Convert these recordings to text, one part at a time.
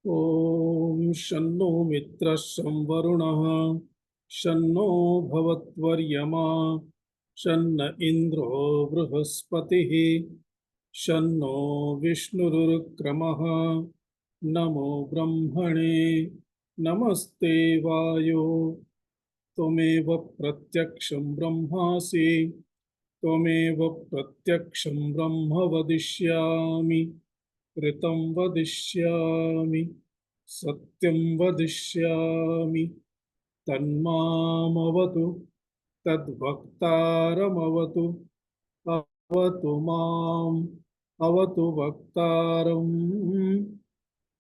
ॐ शन्नो मित्रः शं वरुणः शन्नो भवत्वर्यमा शन्न इन्द्रो बृहस्पतिः शन्नो विष्णुरुक्रमः नमो ब्रह्मणे नमस्ते वायो त्वमेव प्रत्यक्षं ब्रह्मासि त्वमेव प्रत्यक्षं ब्रह्म वदिष्यामि ऋतं वदिष्यामि सत्यं वदिष्यामि तन्मामवतु तद्वक्तारमवतु अवतु माम् अवतु वक्तारम्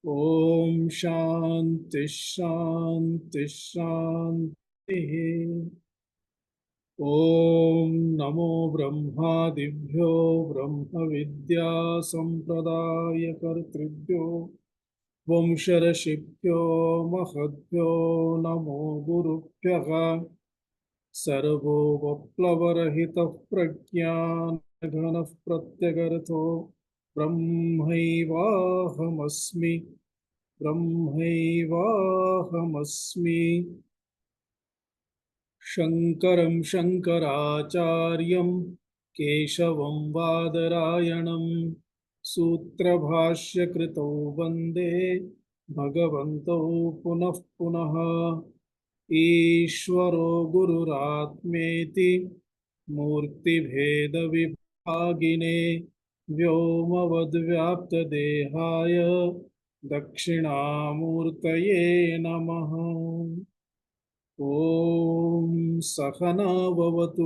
ॐ शान्ति शान्ति शान्तिः। ॐ नमो ब्रह्मादिभ्यो ब्रह्मविद्या संप्रदायकर्तृभ्यो वंशर्षिभ्यो महद्भ्यो नमो गुरुभ्यः। सर्वो वप्लवरहितः प्रज्ञानघनः प्रत्यगर्थो ब्रह्मैवाहमस्मि ब्रह्मैवाहमस्मि। शङ्करं शङ्कराचार्यं केशवं बादरायणं सूत्रभाष्यकृतौ वन्दे भगवन्तौ पुनः पुनः। ईश्वरो गुरुरात्मेति मूर्तिभेदविभागिने व्योमवद्व्याप्तदेहाय दक्षिणामूर्तये नमः। ॐ सहना भवतु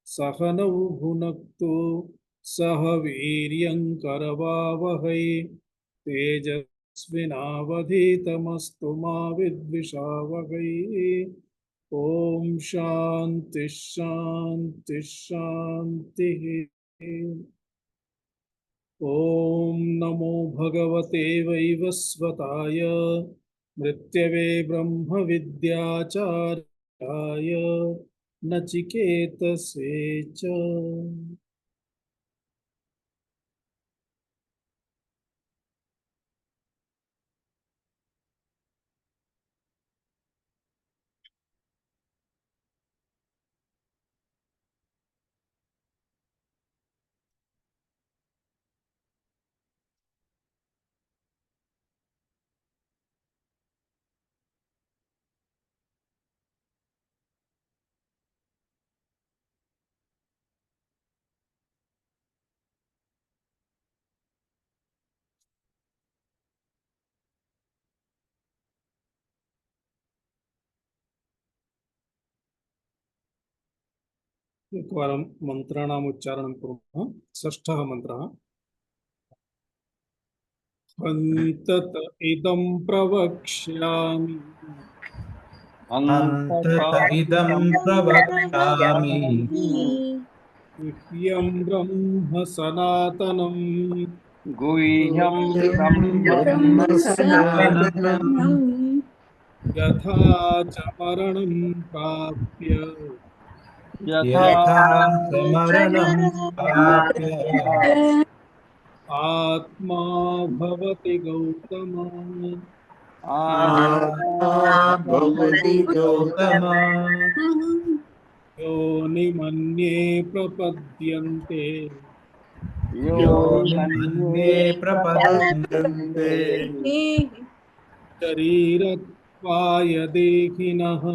सहनौ भुनक्तु सह वीर्यङ्करवावहै तेजस्विनावधीतमस्तु मा विद्विषावहै। ॐ शान्ति शान्ति शान्तिः। ॐ नमो भगवते वैवस्वताय मृत्यवे ब्रह्मविद्याचार्याय नचिकेतसे च। एकवारं मन्त्राणाम् उच्चारणं कुर्मः। षष्ठः मन्त्रः। हन्तत इदं प्रवक्ष्यामि अन्तत इदं प्रवक्ष्यामि गुह्यं ब्रह्म सनातनं गुह्यं ब्रह्म सनातनं यथा च मरणं प्राप्य यथा मरणं प्राप्य आत्मा भवति गौतम भवति गौतम योनिमन्ये प्रपद्यन्ते योनिमन्ये प्रपद्यन्ते शरीरत्वाय देहिनः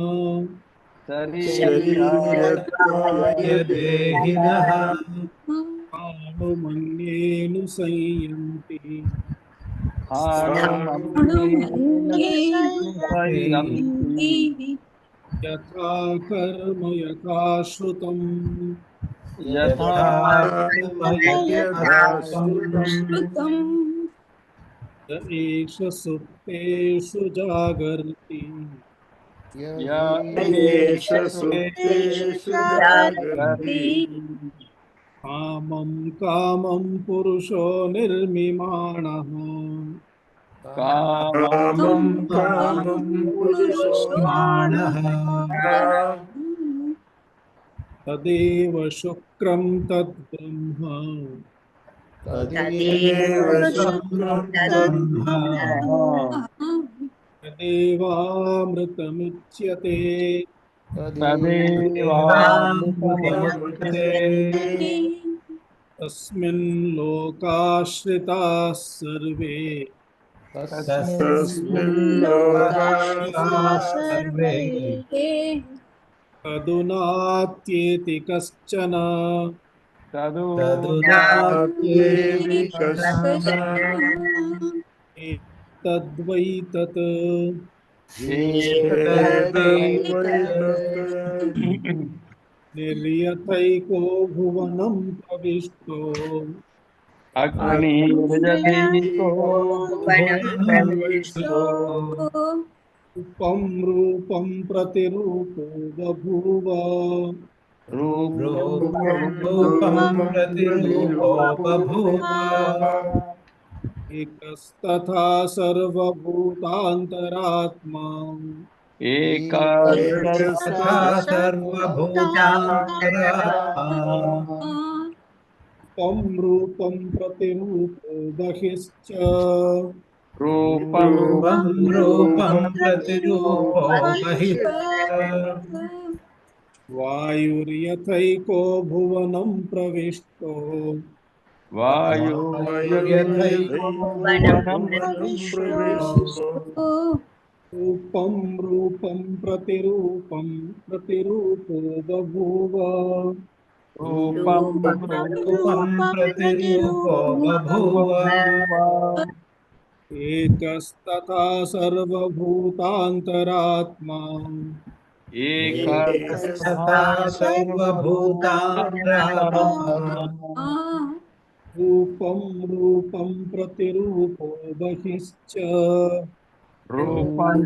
शरीरत्वाय देहिनः अनुमन्येऽनुसंयन्ति यथा कर्म यथा श्रुतम् यथा श्रुतं य एष सुप्तेषु जागर्ति एष सुप्तेषु जागर्ति कामं कामं पुरुषो निर्मिमाणः कामं कामं पुरुषमाणः तदेव शुक्रं तद्ब्रह्म तदेव ब्रह्म तदेवामृतमुच्यते तदेवामृतमुच्यते तस्मिन् लोकाश्रिताः सर्वे तस्मिन् लोकाश्रिताः सर्वे तदुनात्येति कश्चन तदुदात्येति कश्चन तद्वै तत् एतदेवैतत् निर्यथैको भुवनं प्रविष्टो अग्निर्जनैको भुवनप्रविष्टो रूपं रूपं प्रतिरूपो बभूव रूपं प्रतिरूपो बभूव एकस्तथा सर्वभूतान्तरात्मा एकस्तथा सर्वभूतान्तरात्मा रूपं प्रतिरूपो बहिश्च रूपं रूपं प्रतिरूपो बहिश्च वायुर्यथैको भुवनं प्रविष्टो वायुर्यथैको भुवनं रूपं रूपं प्रतिरूपो बभूव रूपं रूपं प्रतिरूपो बभूव एकस्तथा सर्वभूतान्तरात्मा एकस्तथा सर्वभूतान्तरात्मा रूपं रूपं प्रतिरूपो बहिश्च रूपं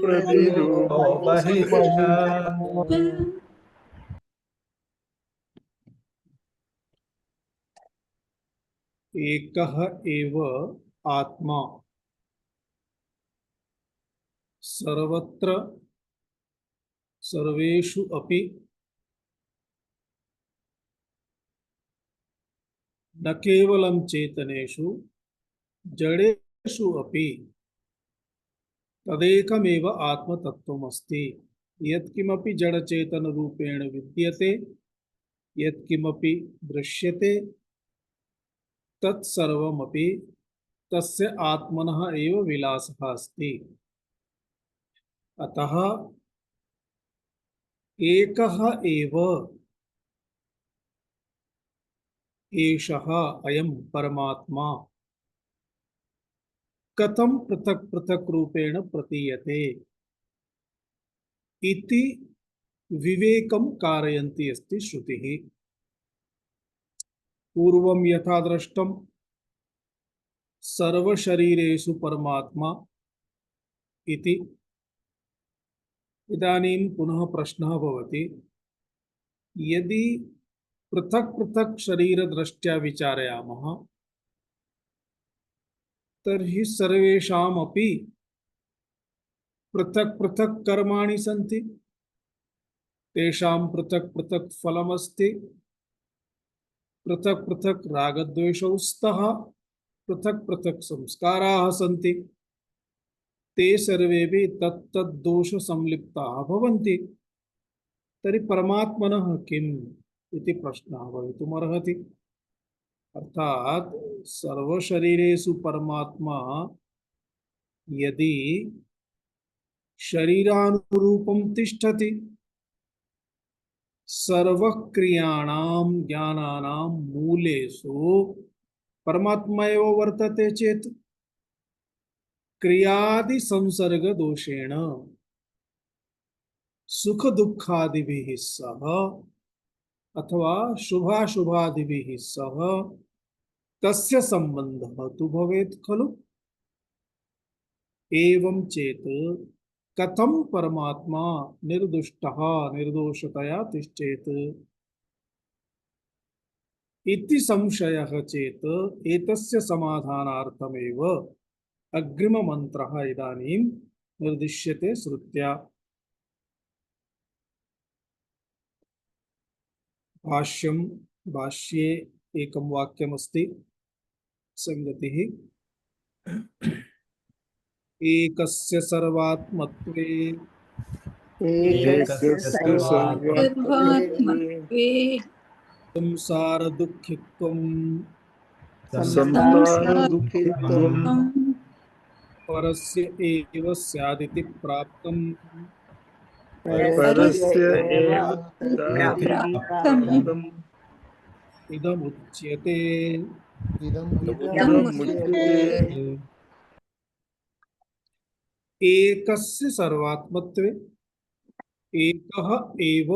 प्रतिरूपो बहिश्च एकः एव आत्मा सर्वत्र सर्वेषु अपि न केवलं चेतनेषु जडेषु अपि तदेकमेव आत्मतत्त्वमस्ति। यत्किमपि जडचेतनरूपेण विद्यते, यत्किमपि दृश्यते, तत्सर्वमपि तस्य आत्मनः एव विलासः अस्ति। अतः एकः एव एषः अयं परमात्मा कथं पृथक् पृथक् रूपेण प्रतीयते इति विवेकं कारयन्ती अस्ति श्रुतिः। पूर्वं यथा दृष्टं सर्वशरीरेषु परमात्मा इति, इदानीं पुनः प्रश्नः भवति, यदि पृथक् पृथक् शरीरदृष्ट्या विचारयामः तर्हि सर्वेषामपि पृथक् पृथक् कर्माणि सन्ति, तेषां पृथक् पृथक् फलमस्ति, पृथक् पृथक् रागद्वेषौ स्तः, पृथक् पृथक् संस्काराः सन्ति, ते सर्वेपि तत्तद्दोषसंलिप्ताः भवन्ति। तर्हि परमात्मनः किम् इति प्रश्नः भवितुमर्हति। अर्थात सर्वशरीरेषु परमात्मा यदि शरीरानुरूपं तिष्ठति, सर्वक्रियाणां ज्ञानानां मूलेषु परमात्मा एव वर्तते चेत् क्रियादि संसर्ग दोषेण सुख दुःखादिभिः सह अथवा शुभाशुभादिभिः सह तस्य संबंधः तु भवेत् खलु। एवं चेत् कथं परमात्मा निर्दुष्टः निर्दोषतया तिष्ठेत् इति संशयः चेत् एतस्य समाधानार्थमेव अग्रिममन्त्रः इदानीं निर्दिश्यते श्रुत्या। भाष्ये एकं वाक्यमस्ति संगतिः एकस्य सर्वात्मत्वे एकस्य सर्वात्मत्वे संसार दुःखित्वं संसारदुःखित्वं परस्य एव स्यादिति प्राप्तम् परस्य एव प्राप्तम् इदमुच्यते। इदमुच्यते। एकस्य सर्वात्मत्वे एकः एव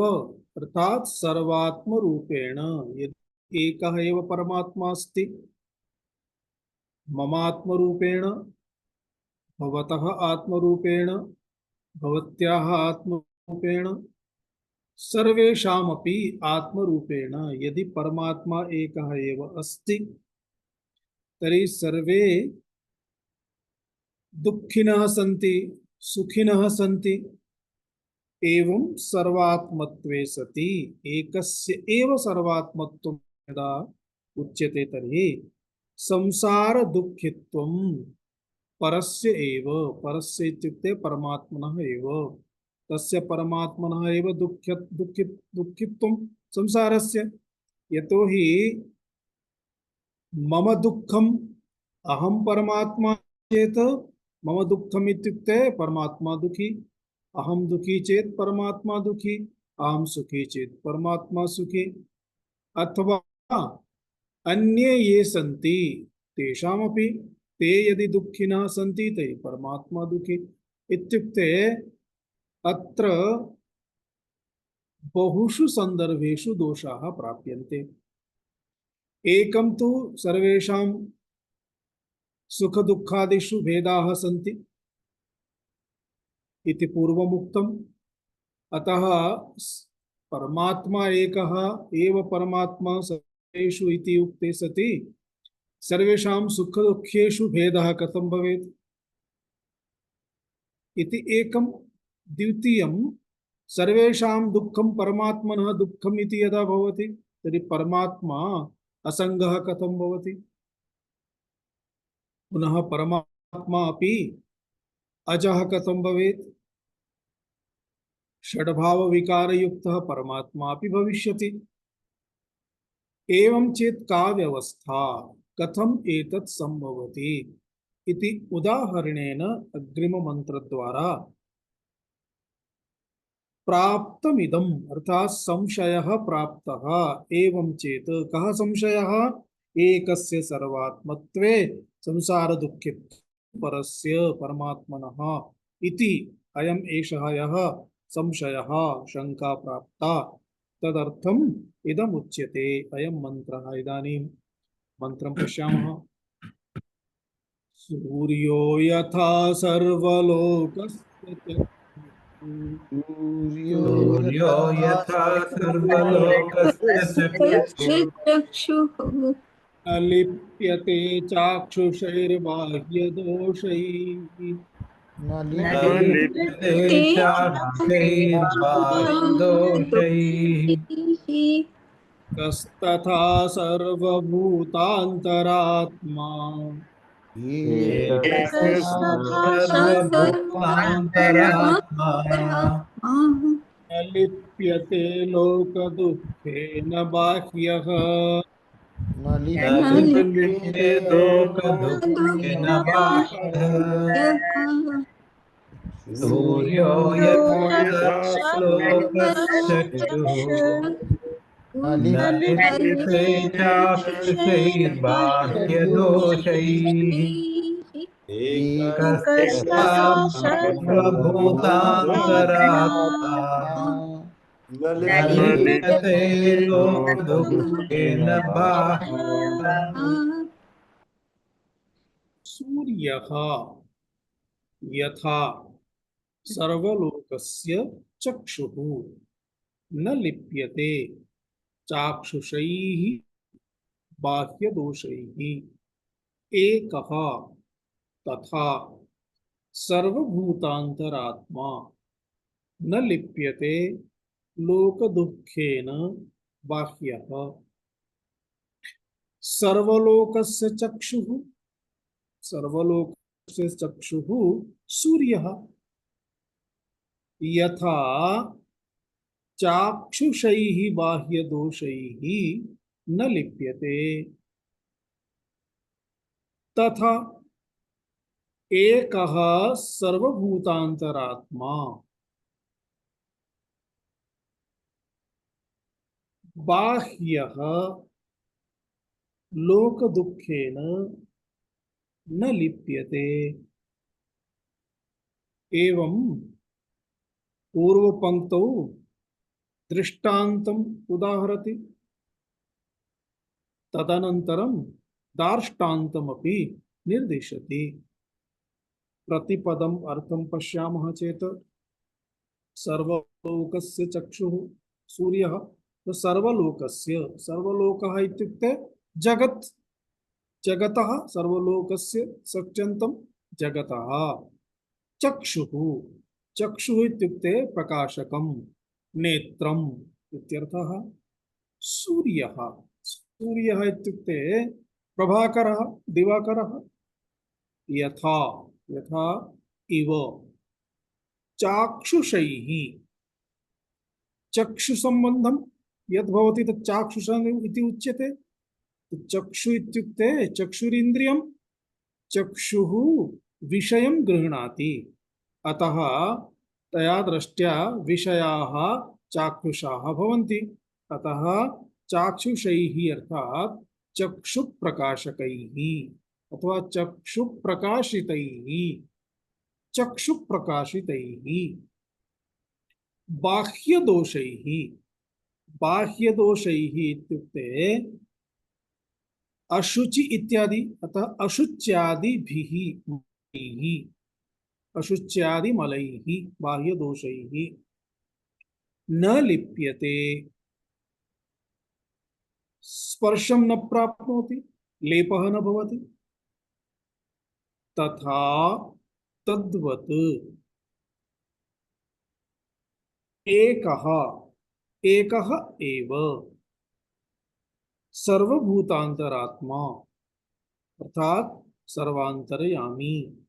अर्थात सर्वात्म रूपेण यदि एकः एव परमात्मा अस्ति ममात्म रूपेण भवतः आत्मरूपेण भवत्याः आत्मरूपेण सर्वेषामपि आत्मरूपेण यदि परमात्मा एकः एव अस्ति तर्हि सर्वे दुःखिनः सन्ति सुखिनः सन्ति। एवं सर्वात्मत्वे सति एकस्य एव सर्वात्मत्वं यदा उच्यते तर्हि संसार दुःखित्वं परस्य एव परस्य इत्युक्ते परमात्मनः एव तस्य परमात्मनः एव दुःखित्वं संसारस्य। यतोहि मम दुःखम् अहं परमात्मा चेत् मम दुःखम् इत्युक्ते परमात्मा दुःखी अहम दुखी चेत परमात्मा दुखी अहम सुखी चेत परमात्मा सुखी अथवा अन्ये ये सन्ति तेषामपि ते यदि दुःखिनः सन्ति ते परमात्मा दुखी इत्युक्ते अत्र बहुषु सन्दर्भेषु दोषाः प्राप्यन्ते। एकं तु सर्वेषां सुख दुःखादिषु भेदाः सन्ति इति पूर्वमुक्तम्। अतः परमात्मा एकः एव परमात्मा सर्वेषु इति उक्ते सति सर्वेषां सुख दुःखेषु भेदः कथं भवेत् इति एकं। द्वितीयं सर्वेषां दुःखं परमात्मनः दुःखम् इति यदा भवति तर्हि परमात्मा असङ्गः कथं भवति। पुनः परमात्मा अपि अजः कथं भवेत्। षड्भाव विकार युक्तः परमात्मा अपि भविष्यति। एवं चेत् का व्यवस्था कथम् एतत् संभवति इति उदाहरणेन अग्रिम मंत्र द्वारा प्राप्तमिदम् अर्थात् संशयः प्राप्तः। एवं चेत् कः संशयः एकस्य सर्वात्मत्वे संसार दुःखित्वं परस्य परमात्मनः इति अयम् एषः यः संशयः शंका प्राप्ता तदर्थम् इदम् उच्यते अयं मंत्रः। इदानीं मंत्रं पश्यामः। सूर्यो यथा सर्वलोकस्य सूर्यो यथा सर्वलोकस्य चक्षुः न लिप्यते चाक्षुषैर्बाह्यदोषैः न लिप्यते चाक्षुषैर्बाह्यदोषैः कस्तथा सर्वभूतान्तरात्मा सर्वभूतान्तरात्मा न लिप्यते लोकदुःखेन बाह्यः न लिप्यते लोकदुःखेन बाह्यः। सूर्यो यथा लोकश्चक्षुः न लिप्यते चाक्षुषैर्बाह्यदोषैः एकस्तथा सर्वभूतान्तरात्मा न लिप्यते लोकदुःखेन बाह्यः। सूर्यः यथा सर्वलोकस्य चक्षुः न लिप्यते चाक्षुषैः बाह्यदोषैः एकः तथा सर्वभूतान्तरात्मा न लिप्यते लोकदुःखेन बाह्यः। सर्वलोकस्य चक्षुः, सर्वलोकस्य चक्षुः सूर्यः। यथा चाक्षुषैः बाह्यदोषैः न लिप्यते तथा एकः सर्वभूतान्तरात्मा बाह्यः लोकदुःखेन न लिप्यते। एवं पूर्वपंक्तौ दृष्टान्तम् उदाहरति, तदनन्तरं दार्ष्टान्तमपि निर्दिशति। प्रतिपदम् अर्थं पश्यामः चेत् सर्वलोकस्य चक्षुः सूर्यः, तो सर्वलोकस्य, सर्वलोकः इत्युक्ते जगत्, जगतः सर्वलोकस्य सत्यन्तं जगतः। चक्षुः, चक्षुः इत्युक्ते प्रकाशकं, नेत्रम् इत्यर्थः। सूर्यः, सूर्यः इत्युक्ते प्रभाकरः, दिवाकरः। यथा, यथा इव चाक्षुषैः, चक्षुसम्बन्धं यद् भवति तत् चाक्षुषम् इति उच्यते। चक्षु इत्युक्ते चक्षुरिन्द्रियं, चक्षुः विषयं गृह्णाति, अतः तया दृष्ट्या विषयाः चाक्षुषाः भवन्ति। अतः चाक्षुषैः अर्थात् चक्षुप्रकाशकैः अथवा चक्षुप्रकाशितैः, चक्षुप्रकाशितैः। बाह्यदोषैः, बाह्यदोषैः इत्युक्ते अशुचि इत्यादि, अतः अशुच्यादिभिः मलैः, अशुच्यादिमलैः बाह्यदोषैः न लिप्यते। स्पर्शं न प्राप्नोति, लेपः न भवति। तथा तद्वत् एकः, एकः एव सर्वभूतान्तरात्मा अर्थात सर्वांतरयामी।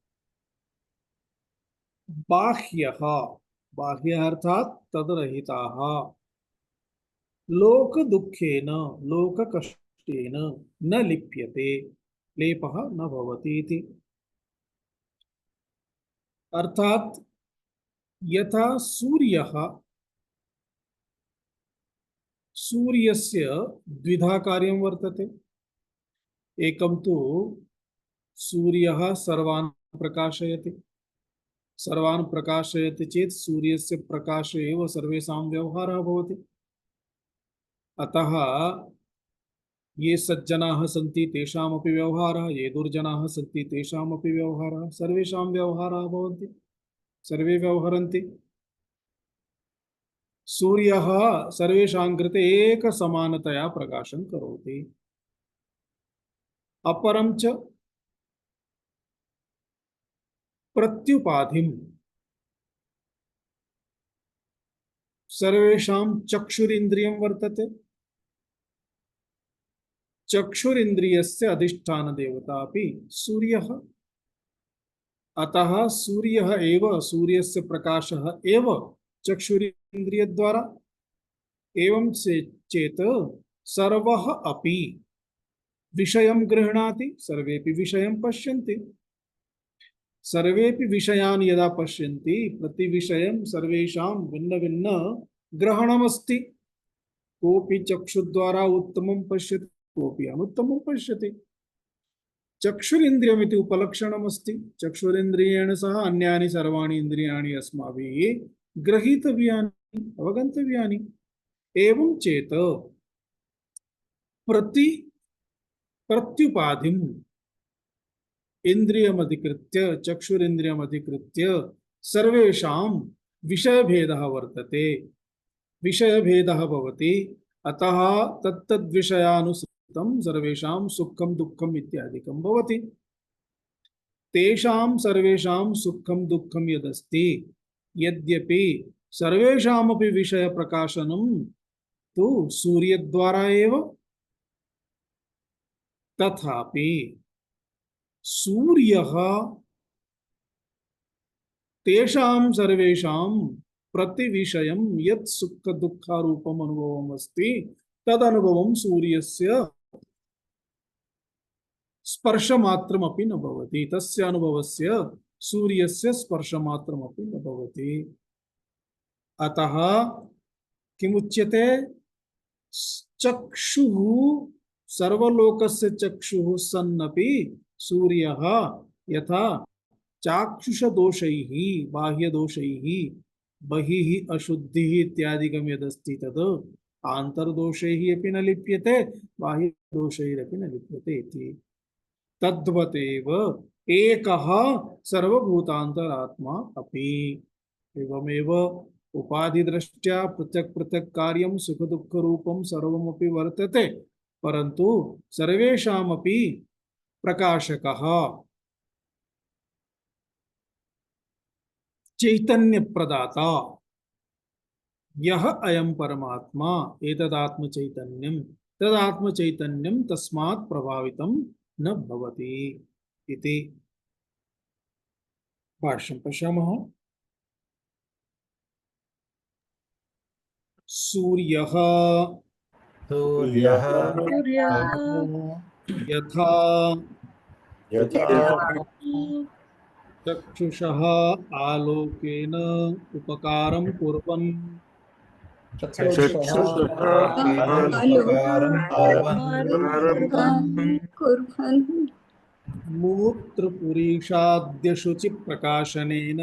बाह्यः, बाह्यः अर्थात तद्रहिताः, लोक दुःखेन लोक कष्टेन न लिप्यते, लेपः न भवति इति। अर्थात यथा सूर्यः, सूर्यस्य द्विधा कार्यं वर्तते। एकं तु सूर्यः सर्वान् प्रकाशयति, सर्वान् प्रकाशयति चेत् सूर्यस्य प्रकाशे एव सर्वेषां व्यवहारः भवति। अतः ये सज्जनाः सन्ति तेषामपि व्यवहारः, ये दुर्जनाः सन्ति तेषामपि व्यवहारः, सर्वेषां व्यवहारः भवन्ति, सर्वे व्यवहरन्ति। सूर्यः सर्वेषां कृते एकसमानतया प्रकाशं करोति। अपरं च प्रत्युपाधिं सर्वेषां चक्षुरिन्द्रियं वर्तते। चक्षुरिन्द्रियस्य अधिष्ठानदेवता अपि सूर्यः। अतः सूर्यः एव, सूर्यस्य प्रकाशः एव चक्षुरिन्द्रियद्वारा। एवं चेत् सर्वः अपि विषयं गृह्णाति, सर्वेपि विषयं पश्यन्ति। सर्वेपि विषयान् यदा पश्यन्ति, प्रतिविषयं सर्वेषां भिन्न भिन्न ग्रहणमस्ति। कोऽपि चक्षुद्वारा उत्तमं पश्यति, कोऽपि अनुत्तमं पश्यति। चक्षुरिन्द्रियमिति उपलक्षणमस्ति। चक्षुरिन्द्रियेण सह अन्यानि सर्वाणि इन्द्रियाणि अस्माभिः ग्रहीतव्यानि, अवगन्तव्यानि। एवं चेत् प्रत्युपाधिम् इन्द्रियमधिकृत्य, चक्षुरिन्द्रियमधिकृत्य सर्वेषां विषयभेदः वर्तते, विषयभेदः भवति। अतः तत्तद्विषयानुसृतं सर्वेषां सुखं दुःखम् इत्यादिकं भवति। तेषां सर्वेषां सुखं दुःखं यदस्ति, यद्यपि सर्वेषामपि विषयप्रकाशनं तु सूर्यद्वारा एव, तथापि सूर्यः तेषां सर्वेषां प्रतिविषयं यत् सुख दुःखारूपम् अनुभवम् अस्ति तदनुभवं सूर्यस्य स्पर्शमात्रमपि न भवति, तस्य अनुभवस्य सूर्यस्य स्पर्शमात्रमपि न भवति। अतः किमुच्यते? चक्षुः सर्वलोकस्य चक्षुः सन्नपि सूर्यः यथा चाक्षुषदोषैः बाह्यदोषैः बहिः अशुद्धिः इत्यादिकं यदस्ति तद् आन्तर्दोषैः अपि न लिप्यते, बाह्यदोषैरपि न लिप्यते इति। तद्वतेव एकः सर्वभूतान्तरात्मा अपि। एवमेव उपाधिदृष्ट्या पृथक् पृथक् कार्यं सुख दुःख रूपं सर्वमपि वर्तते, परन्तु सर्वेषामपि प्रकाशकः चैतन्य प्रदाता यः अयं परमात्मा एतदात्म चैतन्यं तदात्म चैतन्यं तस्मात् प्रभावितं न भवति इति। भाष्यं पश्यामः। सूर्यः सूर्यः यथा यथा चक्षुषः आलोकेन उपकारं कुर्वन् मूत्रपुरीषाद्यशुचि प्रकाशनेन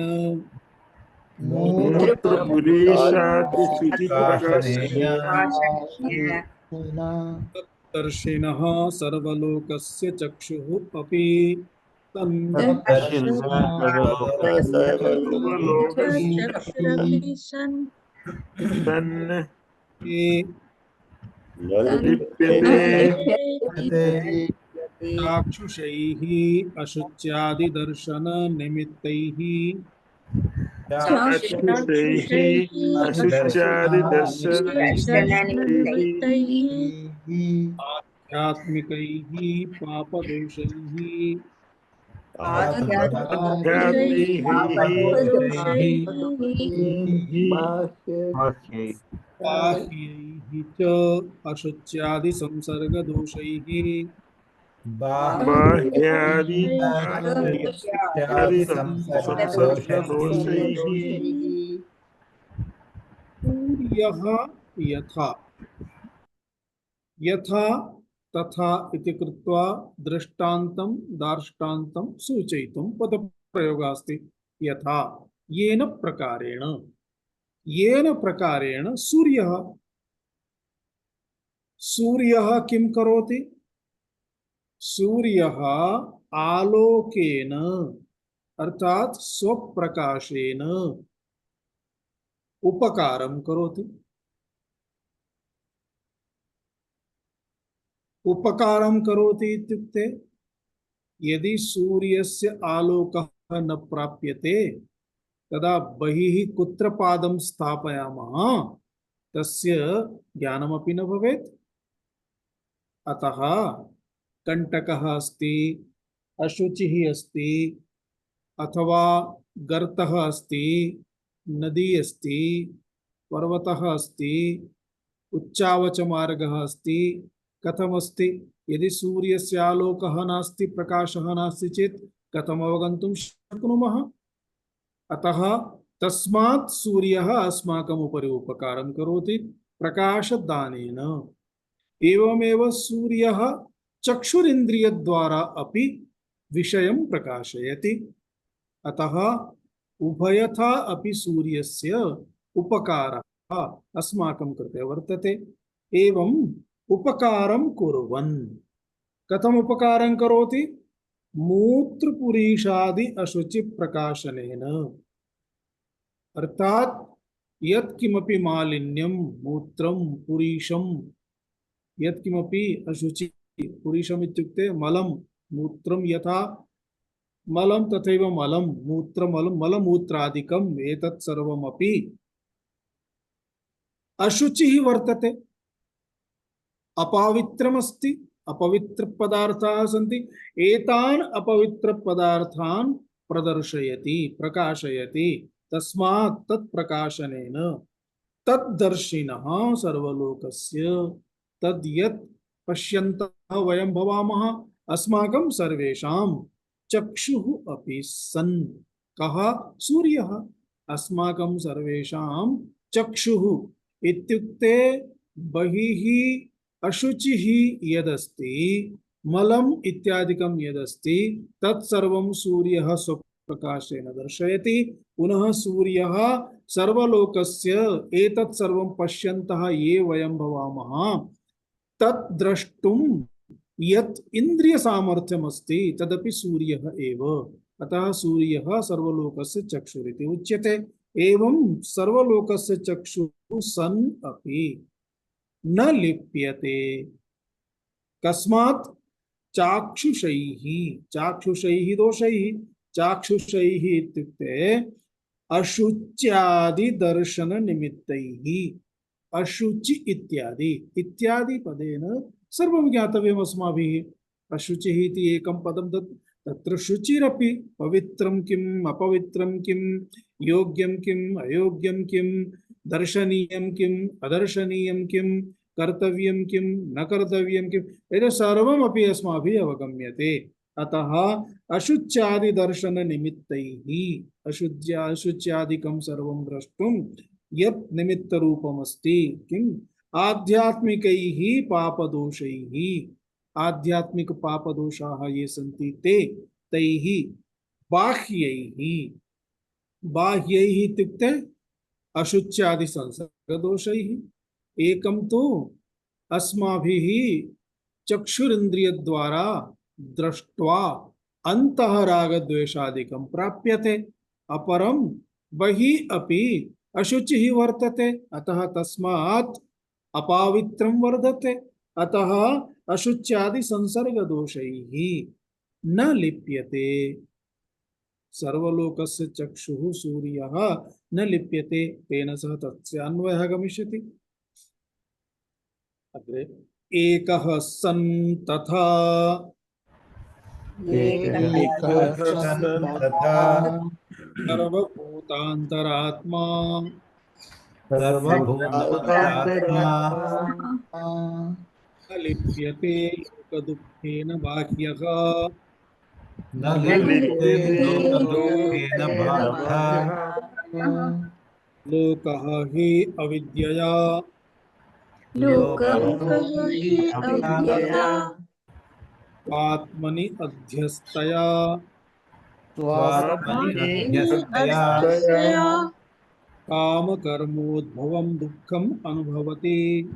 दर्शिनः सर्वलोकस्य चक्षुः अपि चाक्षुषैः अशुच्यादिदर्शन निमित्तैः आध्यात्मिकैः पापदोषैः बाह्यैः च अशुच्यादि संसर्गदोषैः सूर्यः यथा यथा तथा इति कृत्वा दृष्टान्तं दार्ष्टान्तं सूचयितुं पदप्रयोगः अस्ति। यथा येन प्रकारेण सूर्यः सूर्यः किं करोति? सूर्यः आलोकेन अर्थात स्वप्रकाशेन उपकारं करोति। उपकारं करोति इत्युक्ते यदि सूर्यस्य आलोकः न प्राप्यते तदा बहिः कुत्र पादं स्थापयामः तस्य ज्ञानमपि न भवेत्। अतः कंटकः अस्ति, अशुचिः अस्ति, अथवा गर्तः अस्ति, नदी अस्ति, पर्वतः अस्ति, उच्चावचमार्गः अस्ति, कथमस्ति? यदि सूर्यस्य आलोकः नास्ति, प्रकाशः नास्ति चेत् कथम् अवगन्तुं शक्नुमः? अतः तस्मात् सूर्यः अस्माकम् उपरि उपकारं करोति प्रकाशदानेन। एवमेव सूर्यः चक्षुरिन्द्रियद्वारा अपि विषयं प्रकाशयति। अतः उभयथा अपि सूर्यस्य उपकारः अस्माकं कृते वर्तते। एवं उपकारं कुर्वन् कथम् उपकारं करोति? मूत्रपुरीषादि अशुचि प्रकाशनेन। अर्थात यत्किमपि मालिन्यं मूत्रं पुरीशं यत्किमपि अशुचि पुरीशम् इत्युक्ते मलं मूत्रं यथा मलं तथैव मलं मूत्रमलं मलमूत्रादिकम् एतत् सर्वमपि अशुचिः वर्तते, अपवित्रमस्ति, अपवित्र पदार्थाः सन्ति, एतान् अपवित्र पदार्थान् प्रदर्शयति, प्रकाशयति। तस्मात् तत् प्रकाशनेन तद्दर्शिनः सर्वलोकस्य तद् यत् पश्यन्तः वयं भवामः अस्माकं सर्वेषां चक्षुः अपि सन्। कः? सूर्यः। अस्माकं सर्वेषां चक्षुः इत्युक्ते बहिः अशुचिः यदस्ति, मलम् इत्यादिकं यदस्ति तत्सर्वं सूर्यः स्वप्रकाशेन दर्शयति। पुनः सूर्यः सर्वलोकस्य एतत् सर्वं पश्यन्तः ये वयं भवामः तत् द्रष्टुं यत् इन्द्रिय सामर्थ्यमस्ति तदपि सूर्यः एव। अतः सूर्यः सर्वलोकस्य चक्षुरिति उच्यते। एवं सर्वलोकस्य चक्षुः सन् अपि न लिप्यते। कस्मात्? चाक्षुषैः। चाक्षुषैः दोषैः। चाक्षुषैः इत्युक्ते अशुच्यादि दर्शन निमित्तैः। अशुचि इत्यादि इत्यादि पदेन सर्वं ज्ञातव्यम् अस्माभिः। अशुचिः इति एकं पदं तत्र शुचिरपि पवित्रं किम् अपवित्रं किम्, योग्यं किम् अयोग्यं किम्, दर्शनीयं किम् अदर्शनीयं किम्, कर्तव्यं किम् न कर्तव्यं किम्, एतत् सर्वमपि अस्माभिः अवगम्यते। अतः अशुच्यादि दर्शन निमित्तैः अशुच्यादिकं सर्वं द्रष्टुं यत् निमित्त रूपमस्ति किम् आध्यात्मिकैः पापदोषैः। आध्यात्मिक पापदोषाः ये सन्ति ते तैः बाह्यैः। बाह्यैः इत्युक्ते अशुच्यादि संसर्गदोषैः। एकं तु अस्माभिः चक्षुरिन्द्रियद्वारा दृष्ट्वा अन्तः रागद्वेषादिकं प्राप्यते। अपरं बहिः अपि अशुचिः वर्तते, अतः तस्मात् अपावित्रं वर्धते। अतः अशुच्यादि संसर्गदोषैः न लिप्यते। सर्वलोकस्य चक्षुः सूर्यः न लिप्यते, तेन सह तस्य अन्वयः गमिष्यति। अग्रे एकः सन् तथा सर्वभूतान्तरात्मा न लिप्यते लोकदुःखेन बाह्यः। लोकः हि अविद्यया आत्मनि अध्यस्तया कामकर्मोद्भवं दुःखम् अनुभवति।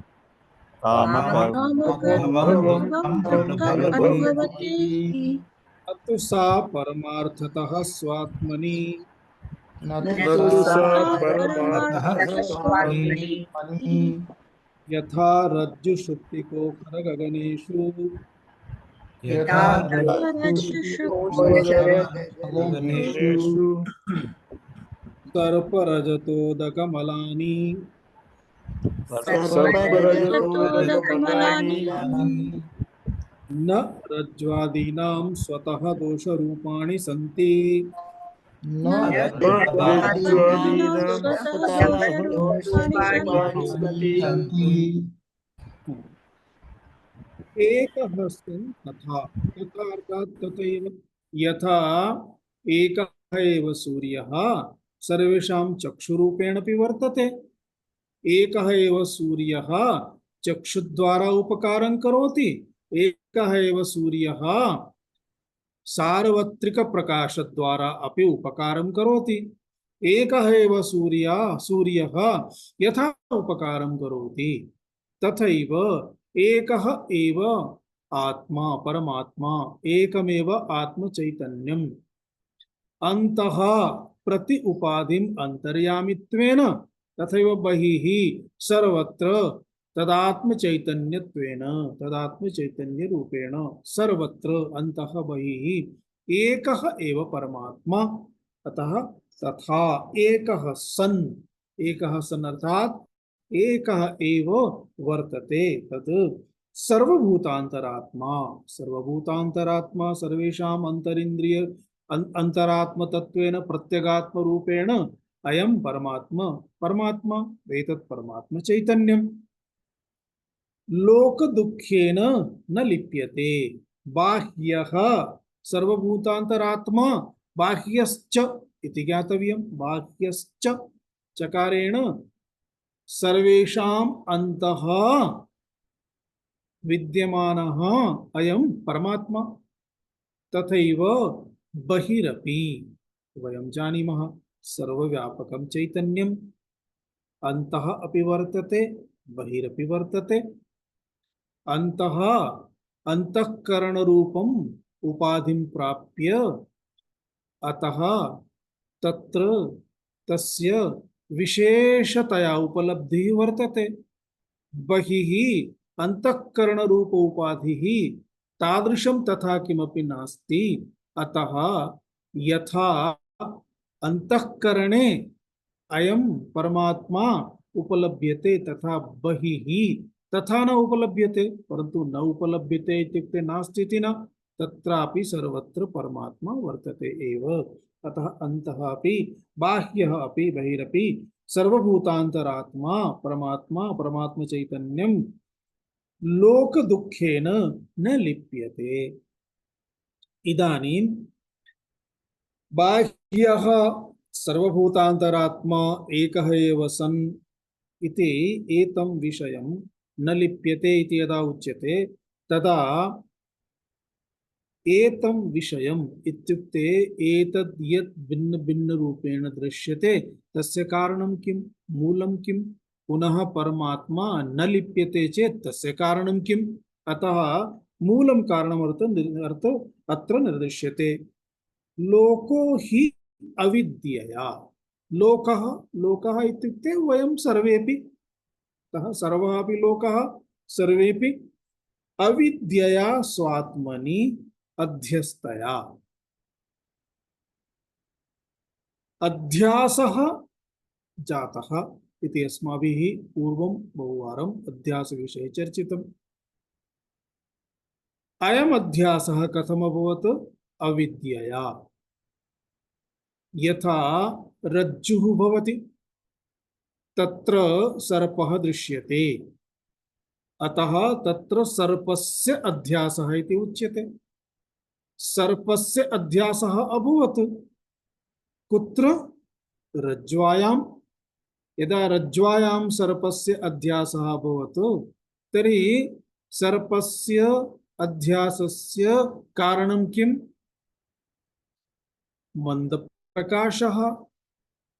अतु सा परमार्थतः स्वात्मनि यथा रज्जुषुप्तिकोखरगगनेषु सर्परजतोदकमलानि न रज्ज्वादीनां स्वतः दोषरूपाणि सन्ति। एकः सन् तथा, तथा अर्थात् तथैव, यथा एकः एव सूर्यः सर्वेषां चक्षुरूपेणापि वर्तते। एकः एव सूर्यः चक्षुद्वारा उपकारं करोति। एकः एव सूर्यः सार्वत्रिक प्रकाशद्वारा अपि उपकारं करोति। एकः एव सूर्यः यथा उपकारं करोति तथैव एकः एव आत्मा परमात्मा एकमेव आत्मचैतन्यम् अन्तः प्रति उपाधिम् अन्तर्यामित्वेन तथैव बहिः सर्वत्र तदात्मचैतन्यत्वेन तदात्मचैतन्यरूपेण सर्वत्र अन्तः बहिः एकः एव परमात्मा। अतः तथा एकः सन् अर्थात् एकः एव वर्तते। तत् सर्वभूतांतरात्मा, सर्वभूतांतरात्मा सर्वेषाम् अंतरिंद्रिय अंतरात्म तत्वेन प्रत्यगात्म रूपेण अयम परमात्मा, परमात्मा एतत् परमात्मा चैतन्यम लोक दुःखेन न लिप्यते। बाह्यः सर्वभूतांतरात्मा बाह्यश्च इति ज्ञातव्यं। बाह्यश्च चकारेण सर्वेषाम् अन्तः विद्यमानः अयं परमात्मा। तथैव बहिरपि वयं जानीमः सर्वव्यापकं चैतन्यम् अन्तः अपि वर्तते बहिरपि वर्तते। अन्तः अंतःकरण रूपम उपाधिं प्राप्य अतः तत्र तस्य विशेषतया उपलब्धिः वर्तते। बहिः अंतःकरण रूप उपाधिः तादृशं तथा किमपि नास्ति। अतः यथा अंतःकरणे अयं परमात्मा उपलभ्यते तथा बहिः तथा न उपलभ्यते। परंतु न उपलभ्यते इत्युक्ते नास्ति इति न, तत्रापि सर्वत्र परमात्मा वर्तते एव। अतः अन्तः अपि बाह्यः अपि बहिरपि सर्वभूतान्तरात्मा परमात्मा परमात्म चैतन्यं लोक दुःखेन न लिप्यते। इदानीं बाह्यः सर्वभूतान्तरात्मा एकः एव सन् इति एतं विषयं न लिप्यते इति यदा उच्यते तदा एतं विषयम् इत्युक्ते एतद् यत् भिन्न भिन्न रूपेण दृश्यते तस्य कारणं किं, मूलं किं? पुनः परमात्मा न लिप्यते चेत् तस्य कारणं किम्? अतः मूलं कारणमर्थ अत्र निर्दिश्यते। लोको हि अविद्यया, लोकः लोकः इत्युक्ते वयं सर्वेपि, अतः सर्वः अपि लोकः सर्वेपि अविद्यया स्वात्मनि अध्यस्तया। अध्यासः जातः इति अस्माभिः पूर्वं बहुवारम् अध्यासविषये चर्चितम्। अयम् अध्यासः कथम् अभवत्? अविद्यया। यथा रज्जुः भवति तत्र सर्पः दृश्यते, अतः तत्र सर्पस्य अध्यासः इति उच्यते। सर्पस्य अध्यासः अभवत् कुत्र? रज्ज्वायां। यदा रज्ज्वायां सर्पस्य अध्यासः अभवत् तर्हि सर्पस्य अध्यासस्य कारणं किम्? मंदप्रकाशः,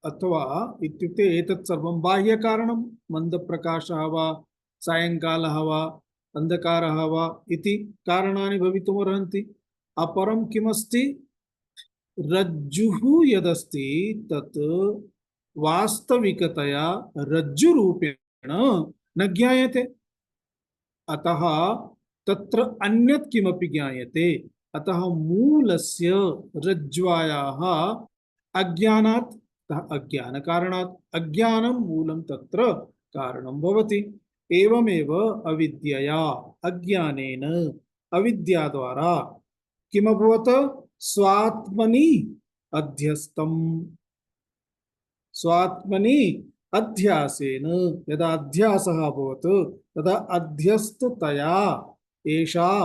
अथवा इत्युक्ते एतत् सर्वं बाह्यकारणं। मंदप्रकाशः वा सायंकालः वा अंधकारः वा इति कारणानि भवितुमर्हन्ति। अपरं किमस्ति? रज्जुः यदस्ति तत् वास्तविकतया रज्जुरूपेण न ज्ञायते, अतः तत्र अन्यत् किमपि ज्ञायते। अतः मूलस्य रज्ज्वायाः अज्ञानात्, अज्ञानकारणात्, अज्ञानं मूलं तत्र कारणं भवति। एवमेव अविद्यया अज्ञानेन अविद्या द्वारा किमभवत्? स्वात्मनि अध्यस्तम्। स्वात्मनि अध्यासेन यदा अध्यासः अभवत् तदा अध्यस्ततया एषा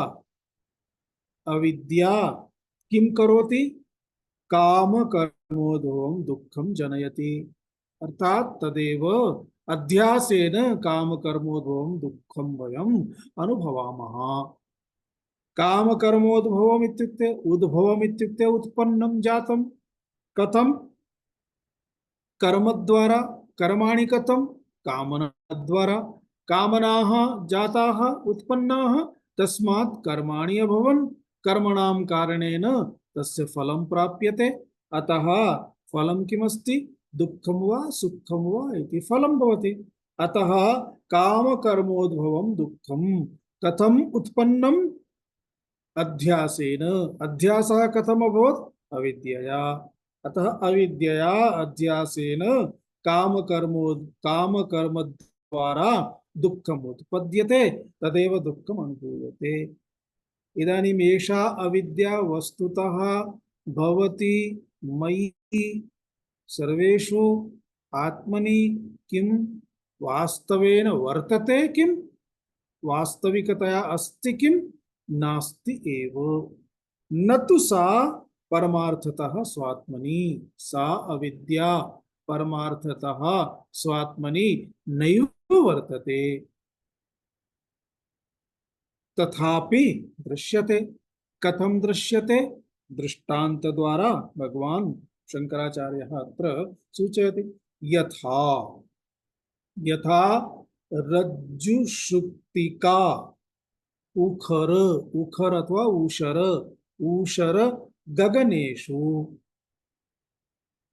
अविद्या किं करोति? कामकर्मोद्भवं दुःखं जनयति। अर्थात तदेव अध्यासेन कामकर्मोद्भवं दुःखं वयम् अनुभवामः। कामकर्मोद्भवम् इत्युक्ते उद्भवम् इत्युक्ते उत्पन्नं जातं। कथं? कर्मद्वारा। कर्माणि कथं? कामनाद्वारा। कामनाः जाताः उत्पन्नाः, तस्मात् कर्माणि अभवन्। कर्मणां कारणेन तस्य फलं प्राप्यते। अतः फलं किमस्ति? दुःखं वा सुखं वा इति फलं भवति। अतः कामकर्मोद्भवं दुःखं कथम् उत्पन्नम्? अध्यासेन। अध्यासः कथम् अभवत्? अविद्यया। अतः अविद्यया अध्यासेन कामकर्म द्वारा दुःखम् उत्पद्यते तदेव दुःखम् अनुभूयते। इदानीम् एषा अविद्या वस्तुतः भवति मयि सर्वेषु आत्मनि किं वास्तवेन वर्तते, किं वास्तविकतया अस्ति, किं नास्ति एव। न तु सा परमार्थतः स्वात्मनि, सा अविद्या परमार्थतः स्वात्मनि नैव वर्तते, तथापि दृश्यते। कथं दृश्यते? दृष्टांत द्वारा भगवान शंकराचार्यः अत्र सूचयति। यथा यथा रज्जुषुप्तिका उखर, उखर अथवा ऊषर, ऊषर गगनेषु,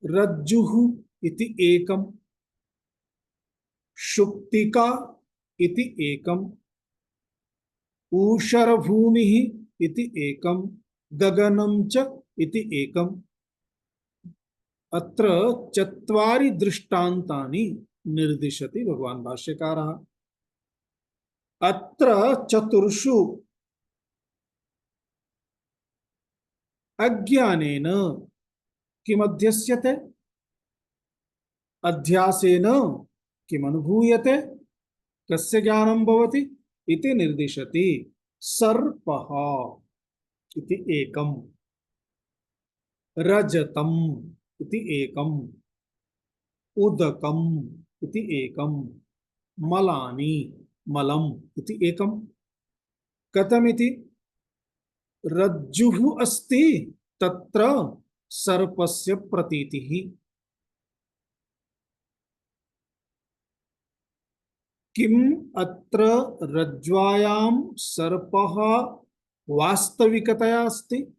रज्जुः इति एकम्, शुक्तिका इति एकम्, ऊषरभूमिः इति एकम्, गगनं च इति एकम्। अत्र चत्वारि दृष्टान्तानि निर्दिशति भगवान् भाष्यकारः। अत्र चतुर्षु अज्ञानेन किमध्यस्यते, अध्यासेन किमनुभूयते, कस्य ज्ञानं भवति इति निर्दिशति। सर्पः इति एकम्, रजतम् इति एकम्, उदकम् इति एकम्, मलानि मलम् इति एकम्। कथमिति? रज्जुः अस्ति, तत्र सर्पस्य प्रतीतिः। किम् अत्र रज्ज्वायां सर्पः वास्तविकतया अस्ति?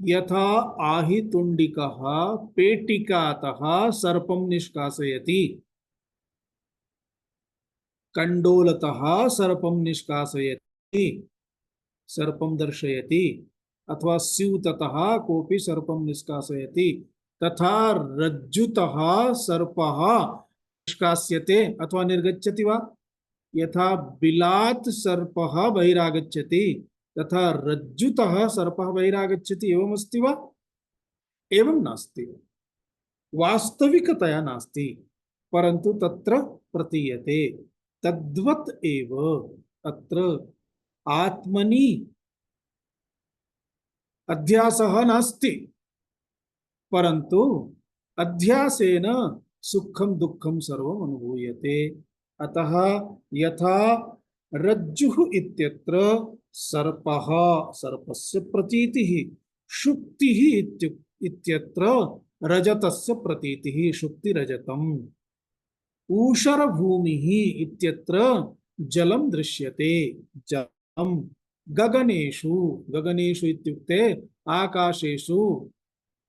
यथा आहितुण्डिकः पेटिकातः सर्पं निष्कासयति, कण्डोलतः सर्पं निष्कासयति, सर्पं दर्शयति, अथवा स्यूततः कोऽपि सर्पं निष्कासयति, तथा रज्जुतः सर्पः निष्कास्यते अथवा निर्गच्छति वा? यथा बिलात् सर्पः बहिरागच्छति तथा रज्जुतः सर्पः बहिरागच्छति, एवमस्ति वा? एवं नास्ति, वास्तविकतया नास्ति, परन्तु तत्र प्रतीयते। तद्वत् एव अत्र आत्मनि अध्यासः नास्ति, परन्तु अध्यासेन सुखं दुःखं सर्वम् अनुभूयते। अतः यथा रज्जुः इत्यत्र सर्पः, सर्पस्य प्रतीतिः, शुक्तिः इत्यत्र रजतस्य प्रतीतिः, शुक्तिरजतम्, ऊषरभूमिः इत्यत्र जलं दृश्यते, जलं, गगनेषु, गगनेषु इत्युक्ते आकाशेषु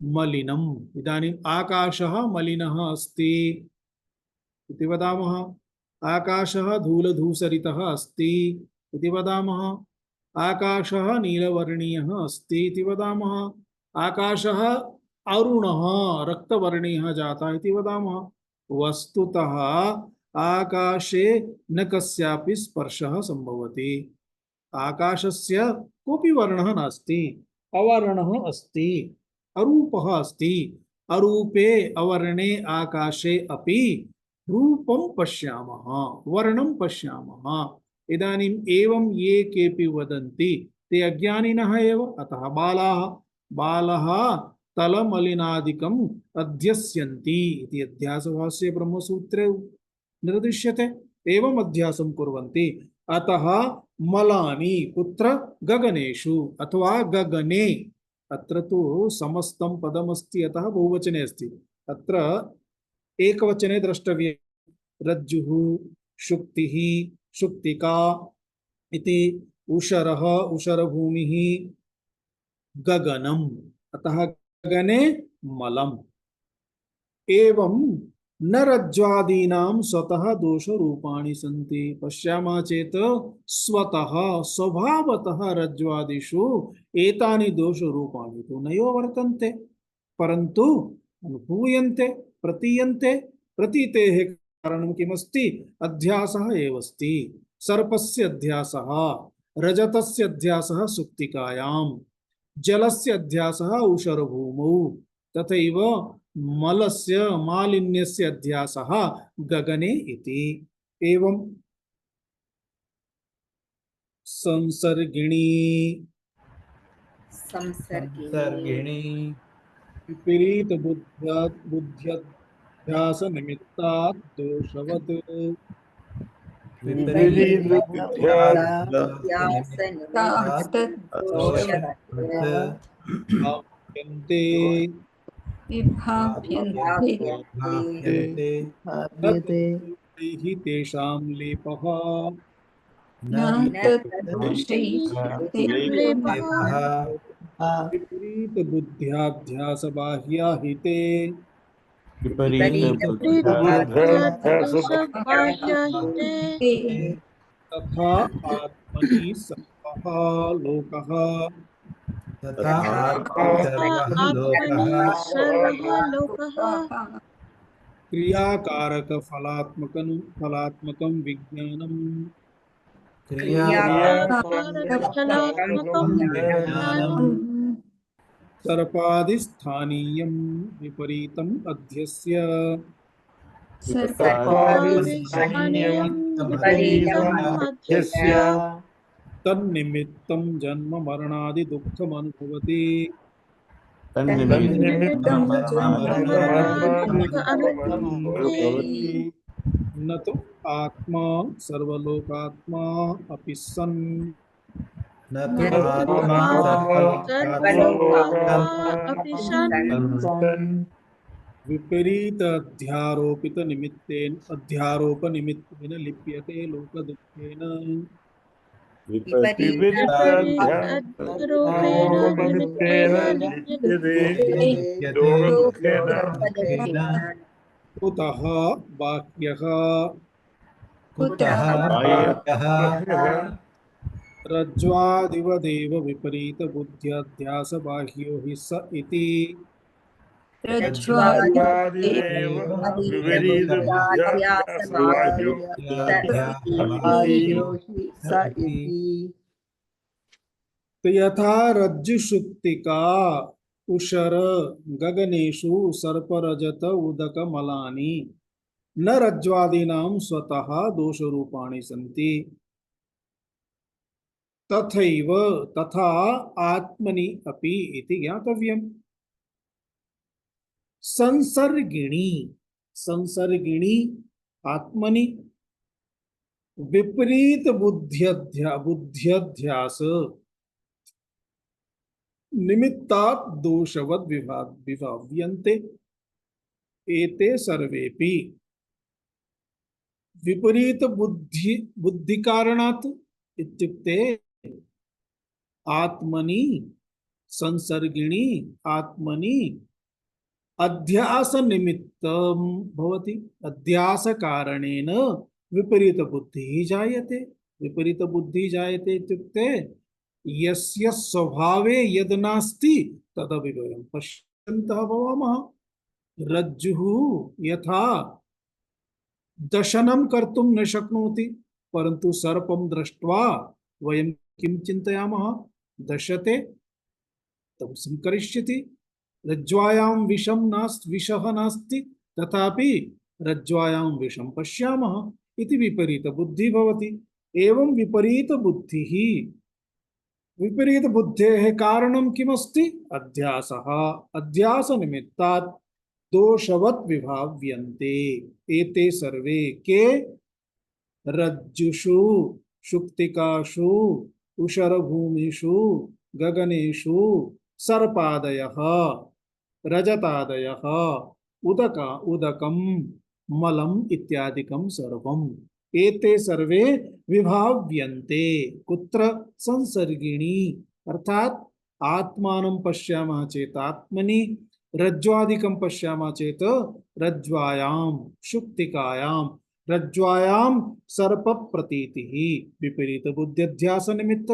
मलिनम्। इदानीम् आकाशः मलिनः अस्ति इति वदामः, आकाशः धूलधूसरितः अस्ति इति वदामः, आकाशः नीलवर्णीयः अस्ति इति वदामः, आकाशः अरुणः रक्तवर्णीयः जातः इति वदामः। वस्तुतः आकाशे न कस्यापि स्पर्शः सम्भवति, आकाशस्य कोऽपि वर्णः नास्ति, अवर्णः अस्ति, अरूपः अस्ति, अरूपे अवर्णे आकाशे अपि रूपं पश्यामः, वर्णं पश्यामः। इदानीम् एवं ये केऽपि वदन्ति ते अज्ञानिनः एव। अतः बालाः तलमलिनादिकम् अध्यस्यन्ति इति अध्यासभाष्ये ब्रह्मसूत्रे निर्दिश्यते। एवम् अध्यासं कुर्वन्ति। अतः मलानि कुत्र? गगनेषु अथवा गगने। अत्र तु समस्तं पदमस्ति, अतः बहुवचने अस्ति, अत्र एकवचने द्रष्टव्यं। रज्जुः, शुक्तिः, शुक्तिका इति, उषरः, उषरभूमिः, गगनम्, अतः गगने मलम्। एवं न रज्ज्वादीनां स्वतः दोषरूपाणि सन्ति। पश्यामः चेत् स्वतः स्वभावतः रज्ज्वादिषु एतानि दोषरूपाणि तु नैव वर्तन्ते, परन्तु अनुभूयन्ते, प्रतीयन्ते। प्रतीतेः कारणं किमस्ति? अध्यासः एव अस्ति। सर्पस्य अध्यासः, रजतस्य अध्यासः सुक्तिकायां, जलस्य अध्यासः उषरभूमौ, तथैव मलस्य मालिन्यस्य अध्यासः गगने इति। एवं संसर्गिणी संसर्गिणी विपरीत बुद्ध्यध्यास निमित्तात् दोषवत् विपरीत भाव्यन्ते विभाव्यन्ते न तैः तेषां लेपः न विपरीत बुद्ध्याध्यास बाह्या हिते विपरीत तथा आत्मनि सर्वः लोकः तथा क्रियाकारक फलात्मकं विज्ञानम् सर्पादिस्थानीयं विपरीतम् अध्यस्य तन्निमित्तं जन्म मरणादि दुःखमनुभवति न तो आत्मा सर्वलोकात्मा अपि सन् न तु आत्मा विपरीत अध्यारोपित निमित्तेन अध्यारोप निमित्तेन लिप्यते लोक दुःखेन कुतः वाक्यः रज्ज्वादिवदेव विपरीत बुद्ध्यध्यास बाह्यो हि स इति तो यथा रज्जुषुप्तिका उषर गगनेषु सर्परजत उदक मलानि न रज्ज्वादीनां स्वतः दोषरूपाणि सन्ति तथैव तथा आत्मनि अपि इति ज्ञातव्यम्। संसर्गिणी आत्मनि विपरीत बुद्ध्यध्यास निमित्तात् दोषवद् विभाव्यन्ते एते सर्वेपि विपरीत बुद्धि कारणात् इत्युक्ते आत्मनि संसर्गिणी आत्मनि अध्यास निमित्तं भवति अध्यास कारणेन विपरीत बुद्धिः जायते। विपरीत बुद्धिः जायते इत्युक्ते यस्य स्वभावे यद् नास्ति तदपि वयं पश्यन्तः भवामः। रज्जुः यथा दशनं कर्तुं न शक्नोति परन्तु सर्पं दृष्ट्वा वयं किं चिन्तयामः दशते तं संकरिष्यति। रज्ज्वायां विषः नास्ति तथापि रज्ज्वायां विषं पश्यामः इति विपरीत बुद्धिः भवति। एवं विपरीत बुद्धेः कारणं किमस्ति? अध्यासः। अध्यास निमित्तात् दोषवत् विभाव्यन्ते एते सर्वे के रज्जुषु शुक्तिकासु उषरभूमिषु गगनेषु सर्पादयः रजतादयः उदकं मलम् इत्यादिकं सर्वम् एते सर्वे विभाव्यन्ते कुत्र? संसर्गिणी अर्थात आत्मानं पश्यामः चेत् आत्मनि रज्ज्वादिकं पश्यामः चेत् रज्ज्वायां शुक्तिकायां रज्ज्वायां सर्प प्रतीतिः विपरीत बुद्ध्यध्यास निमित्त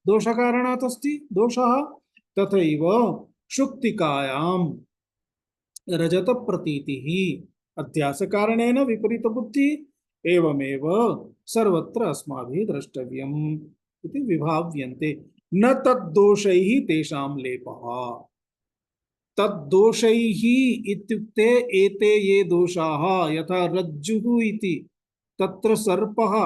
दोष कारणात् अस्ति दोषः। तथैव शुक्तिकायां रजत प्रतीतिः अध्यास कारणेन विपरीत बुद्धि एवमेव सर्वत्र अस्माभिः द्रष्टव्यम् इति विभाव्यन्ते न तद्दोषैः तेषां लेपः तद्दोषैः इत्युक्ते एते ये दोषाः यथा रज्जुः इति तत्र सर्पः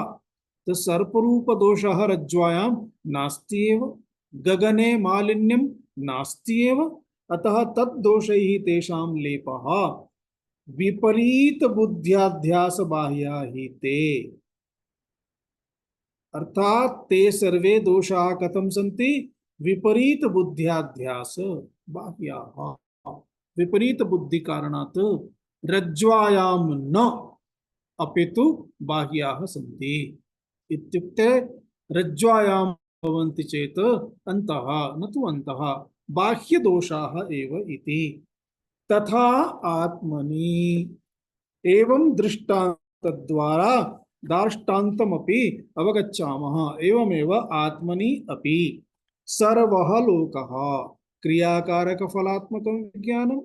तो सर्परूप दोषः रज्ज्वायां नास्ति एव गगने मालिन्यं नास्ति एव अतः तद्दोषैः तेषां लेपः विपरीत बुद्ध्याध्यास बाह्या ही ते अर्थात ते सर्वे दोषाः कथं सन्ति विपरीत बुद्ध्याध्यास बाह्याः विपरीत बुद्धि कारणात् रज्ज्वायां न अपितु बाह्याः सन्ति इत्युक्ते रज्ज्वायां भवन्ति चेत् अन्तः न तु अन्तः बाह्य दोषाः एव इति तथा आत्मनि एवं दृष्टान्तद्वारा दार्ष्टान्तमपि अवगच्छामः एवमेव आत्मनि अपि सर्वः लोकः क्रियाकारक फलात्मकं विज्ञानं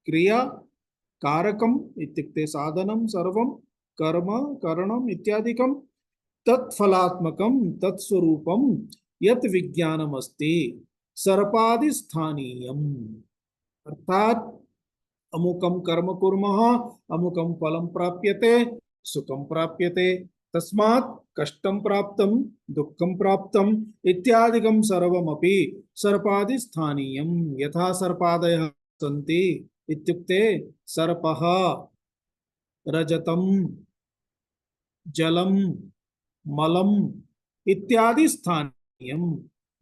क्रिया कारकम् इत्युक्ते साधनं सर्वं कर्म करणम् इत्यादिकं तत्फलात्मकं तत्स्वरूपं यत् विज्ञानमस्ति सर्पादिस्थानीयम् अर्थात अमुकं कर्म कुर्मः अमुकं फलं प्राप्यते सुखं प्राप्यते तस्मात् कष्टं प्राप्तं दुःखं प्राप्तम् इत्यादिकं सर्वमपि सर्पादिस्थानीयं यथा सर्पादयः सन्ति इत्युक्ते सर्पः रजतं जलं मलम् इत्यादि स्थानीयं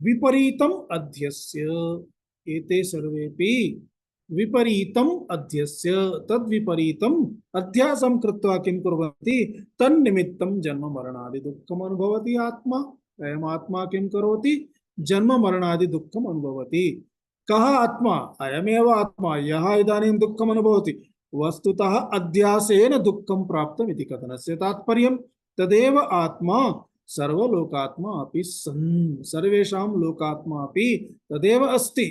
विपरीतम् अध्यस्य एते सर्वेपि विपरीतम् अध्यस्य तद्विपरीतम् अध्यासं कृत्वा किं कुर्वन्ति तन्निमित्तं जन्म मरणादि दुःखम् अनुभवति आत्मा अयम् आत्मा किं करोति जन्म मरणादि दुःखम् अनुभवति कः आत्मा अयमेव आत्मा यः इदानीं दुःखम् अनुभवति वस्तुतः अध्यासेन दुःखं प्राप्तम् इति कथनस्य तात्पर्यं तदेव आत्मा सर्वलोकात्मा अपि सन् सर्वेषां लोकात्मा अपि तदेव अस्ति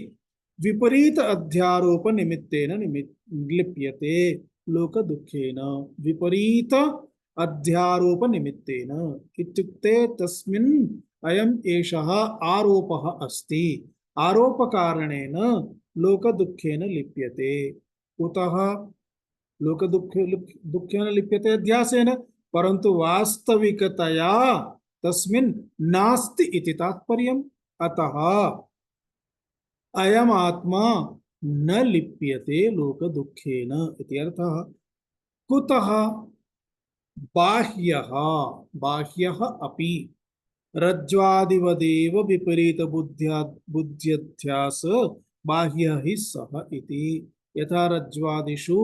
विपरीत अध्यारोप निमित्तेन लिप्यते लोक दुःखेन विपरीत अध्यारोप निमित्तेन इत्युक्ते तस्मिन् अयम् एषः आरोपः अस्ति आरोप कारणेन लोक दुःखेन लिप्यते कुतः लोक दुःखेन लिप्यते अध्यासेन परन्तु वास्तविकतया तस्मिन् नास्ति इति तात्पर्यम् अतः अयम आत्मा न लिप्यते लोक दुःखेन इति अर्थः कुतः बाह्यः अपि रज्ज्वादिवदेव विपरीत बुद्ध्यध्यास बाह्यः हि सः इति यथा रज्ज्वादिषु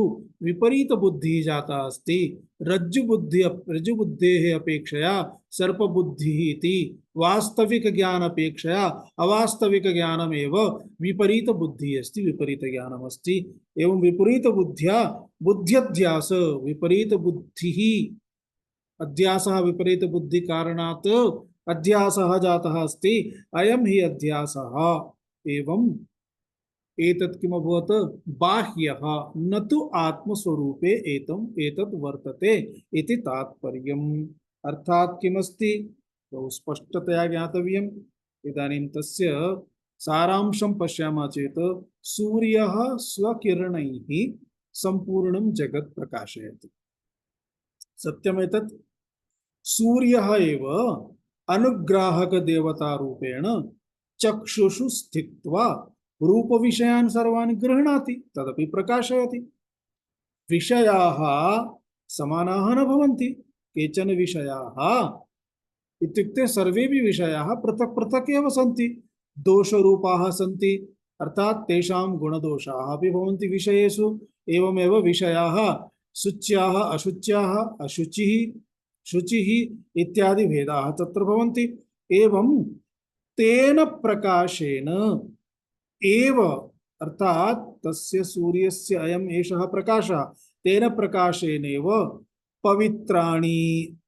विपरीत बुद्धिः जाता अस्ति रज्जुबुद्धेः अपेक्षया सर्पबुद्धिः इति वास्तविक ज्ञान अपेक्षया अवास्तविक ज्ञानमेव विपरीत बुद्धिः अस्ति विपरीत ज्ञानम् अस्ति एवं विपरीत बुद्ध्या बुद्ध्यध्यास विपरीत बुद्धिः अध्यासः विपरीत बुद्धि कारणात् अध्यासः जातः अस्ति अयं हि अध्यासः एवं एतत् किमभवत् बाह्यः न तु आत्मस्वरूपे एतत् वर्तते इति तात्पर्यम् अर्थात् किमस्ति बहु स्पष्टतया ज्ञातव्यम् इदानीं तस्य सारांशं पश्यामः चेत् सूर्यः स्वकिरणैः सम्पूर्णं जगत् प्रकाशयति सत्यमेतत् सूर्यः एव अनुग्राहक देवता रूपेण चक्षुषु स्थित्वा रूप विषयान् सर्वान् गृह्णाति तदपि प्रकाशयति विषयाः समानाः न भवन्ति केचन विषयाः इत्युक्ते सर्वेपि विषयाः पृथक् पृथक् एव सन्ति दोषरूपाः सन्ति अर्थात् तेषां गुणदोषाः अपि भवन्ति विषयेषु एवमेव विषयाः शुच्याः अशुच्याः अशुचिः शुचिः इत्यादि भेदाः तत्र भवन्ति एवं तेन प्रकाशेन एव अर्थात तस्य सूर्यस्य अयम् एषः प्रकाशः तेन प्रकाशेनैव पवित्राणि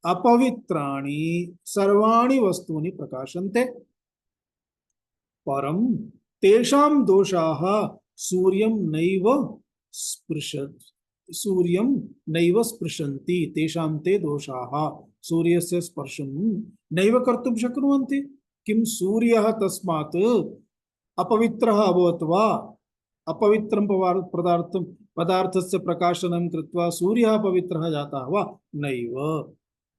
अपवित्राणि सर्वाणि वस्तूनि प्रकाशन्ते परं तेषां दोषाः सूर्यं नैव सूर्यं नैव स्पृशन्ति तेषां ते दोषाः सूर्यस्य स्पर्शं नैव कर्तुं शक्नुवन्ति किं सूर्यः तस्मात् अपवित्रः अभवत् वा अपवित्रं पदार्थस्य प्रकाशनं कृत्वा सूर्यः पवित्रः जातः वा नैव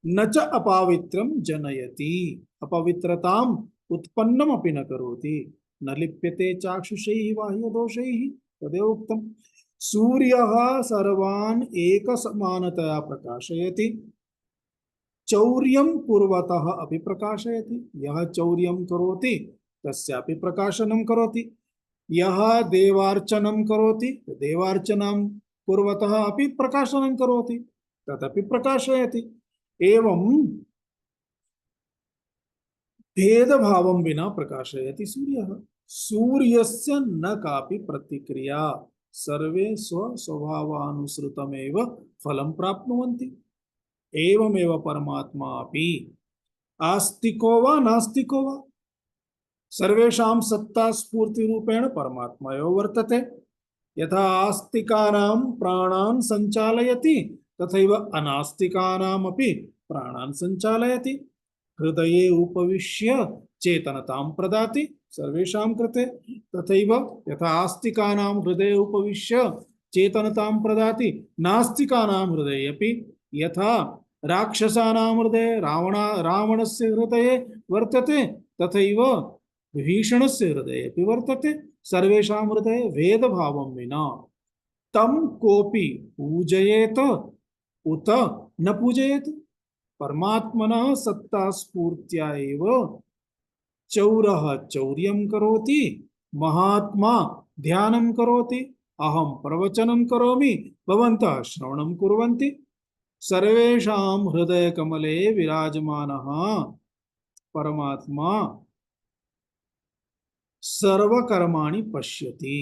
न च अपावित्रं जनयति अपवित्रताम् उत्पन्नमपि न करोति न लिप्यते चाक्षुषैः बाह्यदोषैः तदेव उक्तम् सूर्यः सर्वान् एकसमानतया प्रकाशयति चौर्यं कुर्वतः अपि प्रकाशयति यः चौर्यं करोति तस्यापि प्रकाशनं करोति यः देवार्चनं करोति देवार्चनं कुर्वतः अपि प्रकाशनं करोति तदपि प्रकाशयति एवं भेदभावं विना प्रकाशयति सूर्यः सूर्यस्य न कापि प्रतिक्रिया सर्वे स्वस्वभावानुसृतमेव फलं प्राप्नुवन्ति एवमेव परमात्मा अपि आस्तिको वा नास्तिको वा सर्वेषां सत्ता स्फूर्ति रूपेण परमात्मा एव वर्तते यथा आस्तिकानां प्राणान् सञ्चालयति तथैव अनास्तिकानामपि प्राणान् सञ्चालयति हृदये उपविश्य चेतनतां प्रदाति सर्वेषां कृते तथैव यथा आस्तिकानां हृदये उपविश्य चेतनतां प्रदाति नास्तिकानां हृदये अपि यथा राक्षसानां हृदये रावणस्य हृदये वर्तते तथैव विभीषणस्य हृदये अपि वर्तते सर्वेषां हृदये भेदभावं विना तं कोऽपि पूजयेत उत न पूजयेत परमात्मनः सत्ता स्फूर्त्या एव चौरः चौर्यं करोति महात्मा ध्यानं करोति अहं प्रवचनं करोमि भवन्तः श्रवणं कुर्वन्ति सर्वेषां हृदयकमले विराजमानः परमात्मा सर्वकर्माणि पश्यति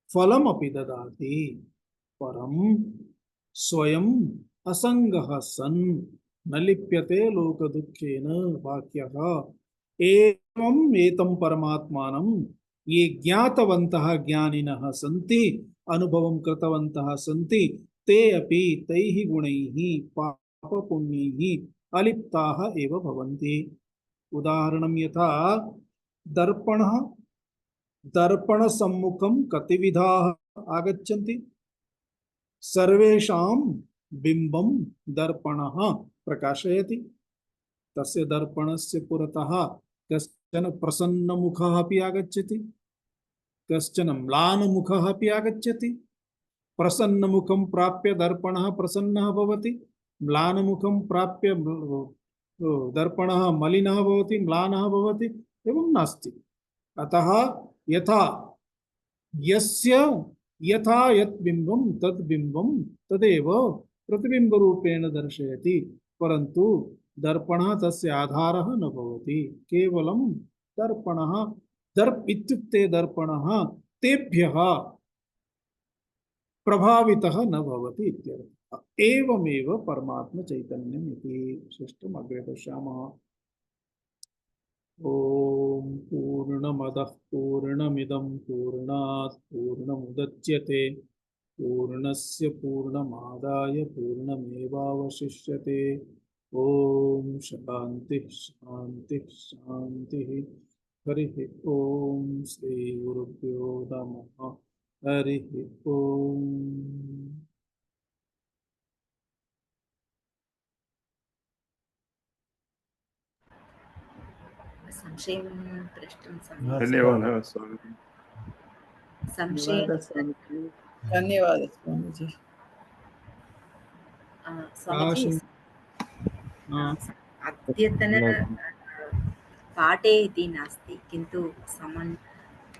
फलमपि ददाति परं स्वयं असंगः सन् न लिप्यते लोकदुःखेन वाक्यः एवं एतं परमात्मानं ये ज्ञातवन्तः ज्ञानिनः सन्ति अनुभवं कृतवन्तः सन्ति ते अपि तैः गुणैः पापपुण्यैः अलिप्ताः एव भवन्ति उदाहरणं यथा दर्पणः दर्पणसम्मुखं कतिविधाः आगच्छन्ति सर्वेषां बिम्बं दर्पणः प्रकाशयति तस्य दर्पणस्य पुरतः कश्चन प्रसन्नमुखः अपि आगच्छति कश्चन म्लानमुखः अपि आगच्छति प्रसन्नमुखं प्राप्य दर्पणः प्रसन्नः भवति म्लानमुखं प्राप्य दर्पणः मलिनः भवति म्लानः भवति एवं नास्ति अतः यथा यस्य यथा यत् बिम्बं तद् बिम्बं तदेव प्रतिबिम्बरूपेण दर्शयति परन्तु दर्पणः तस्य आधारः न भवति केवलं दर्पणः दर्प इत्युक्ते दर्पणः तेभ्यः प्रभावितः न भवति इत्यर्थः एवमेव परमात्म चैतन्यम् इति षष्ठम् अग्रे पश्यामः ओम पूर्णमदः पूर्णमिदं पूर्णात् पूर्णमुदच्यते पूर्णस्य पूर्णमादाय पूर्णमेवावशिष्यते ओम शांति शांति शांति हरिः ओम श्री गुरुभ्यो नमः हरिः ओम संशयं प्रष्टुं धन्यवादः स्वामी धन्यवादः स्वामीजी स्वामीजी अद्यतन पाठे इति नास्ति किन्तु